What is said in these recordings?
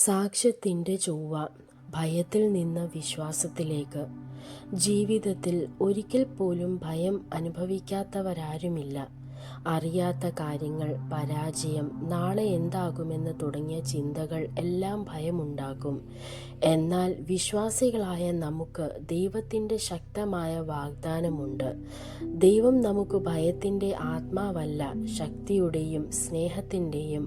സാക്ഷ്യത്തിൻ്റെ ചൊവ്വ. ഭയത്തിൽ നിന്ന് വിശ്വാസത്തിലേക്ക്. ജീവിതത്തിൽ ഒരിക്കൽ പോലും ഭയം അനുഭവിക്കാത്തവരാരുമില്ല. അറിയാത്ത കാര്യങ്ങൾ, പരാജയം, നാളെ എന്താകുമെന്ന് തുടങ്ങിയ ചിന്തകൾ എല്ലാം ഭയമുണ്ടാക്കും. എന്നാൽ വിശ്വാസികളായ നമുക്ക് ദൈവത്തിൻ്റെ ശക്തമായ വാഗ്ദാനമുണ്ട്. ദൈവം നമുക്ക് ഭയത്തിൻ്റെ ആത്മാവല്ല, ശക്തിയുടെയും സ്നേഹത്തിൻ്റെയും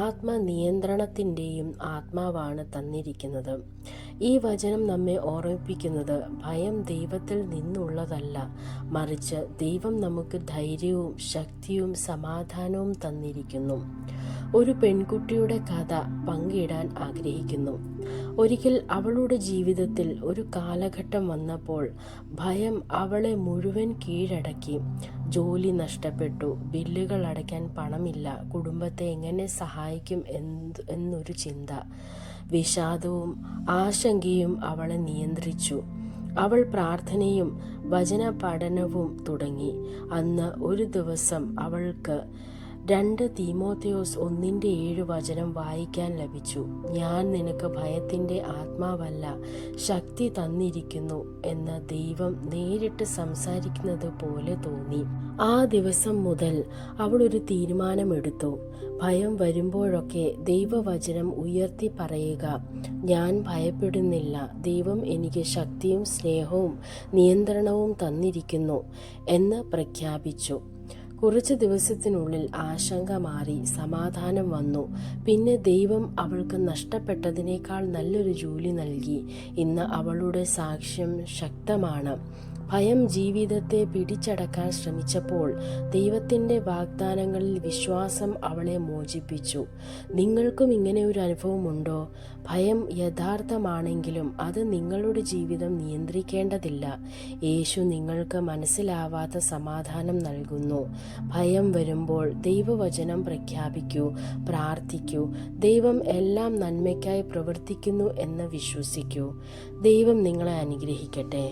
ആത്മനിയന്ത്രണത്തിൻ്റെയും ആത്മാവാണ് തന്നിരിക്കുന്നത്. ഈ വചനം നമ്മെ ഓർമ്മിപ്പിക്കുന്നത് ഭയം ദൈവത്തിൽ നിന്നുള്ളതല്ല, മറിച്ച് ദൈവം നമുക്ക് ധൈര്യവും ശക്തിയും സമാധാനവും തന്നിരിക്കുന്നു. ഒരു പെൺകുട്ടിയുടെ കഥ പങ്കിടാൻ ആഗ്രഹിക്കുന്നു. ഒരിക്കൽ അവളുടെ ജീവിതത്തിൽ ഒരു കാലഘട്ടം വന്നപ്പോൾ ഭയം അവളെ മുഴുവൻ കീഴടക്കി. ജോലി നഷ്ടപ്പെട്ടു, ബില്ലുകൾ അടയ്ക്കാൻ പണമില്ല, കുടുംബത്തെ എങ്ങനെ സഹായിക്കും എന്നൊരു ചിന്ത. വിഷാദവും ആശങ്കയും അവളെ നിയന്ത്രിച്ചു. അവൾ പ്രാർത്ഥനയും വചന പഠനവും തുടങ്ങി. അന്ന് ഒരു ദിവസം അവൾക്ക് 2 തീമോഥെയോസ് 1:7 വചനം വായിക്കാൻ ലഭിച്ചു. ഞാൻ നിനക്ക് ഭയത്തിൻ്റെ ആത്മാവല്ല, ശക്തി തന്നിരിക്കുന്നു എന്ന് ദൈവം നേരിട്ട് സംസാരിക്കുന്നത് പോലെ തോന്നി. ആ ദിവസം മുതൽ അവൾ ഒരു തീരുമാനമെടുത്തു. ഭയം വരുമ്പോഴൊക്കെ ദൈവവചനം ഉയർത്തി പറയുക. ഞാൻ ഭയപ്പെടുന്നില്ല, ദൈവം എനിക്ക് ശക്തിയും സ്നേഹവും നിയന്ത്രണവും തന്നിരിക്കുന്നു എന്ന് പ്രഖ്യാപിച്ചു. കുറച്ച് ദിവസത്തിനുള്ളിൽ ആശങ്ക മാറി, സമാധാനം വന്നു. പിന്നെ ദൈവം അവൾക്ക് നഷ്ടപ്പെട്ടതിനേക്കാൾ നല്ലൊരു ജോലി നൽകി. ഇന്ന് അവളുടെ സാക്ഷ്യം ശക്തമാണ്. ഭയം ജീവിതത്തെ പിടിച്ചടക്കാൻ ശ്രമിച്ചപ്പോൾ ദൈവത്തിൻ്റെ വാഗ്ദാനങ്ങളിൽ വിശ്വാസം അവളെ മോചിപ്പിച്ചു. നിങ്ങൾക്കും ഇങ്ങനെ ഒരു അനുഭവമുണ്ടോ? ഭയം യഥാർത്ഥമാണെങ്കിലും അത് നിങ്ങളുടെ ജീവിതം നിയന്ത്രിക്കേണ്ടതില്ല. യേശു നിങ്ങൾക്ക് മനസ്സിലാവാത്ത സമാധാനം നൽകുന്നു. ഭയം വരുമ്പോൾ ദൈവവചനം പ്രഖ്യാപിക്കൂ, പ്രാർത്ഥിക്കൂ. ദൈവം എല്ലാം നന്മയ്ക്കായി പ്രവർത്തിക്കുന്നു എന്ന് വിശ്വസിക്കൂ. ദൈവം നിങ്ങളെ അനുഗ്രഹിക്കട്ടെ.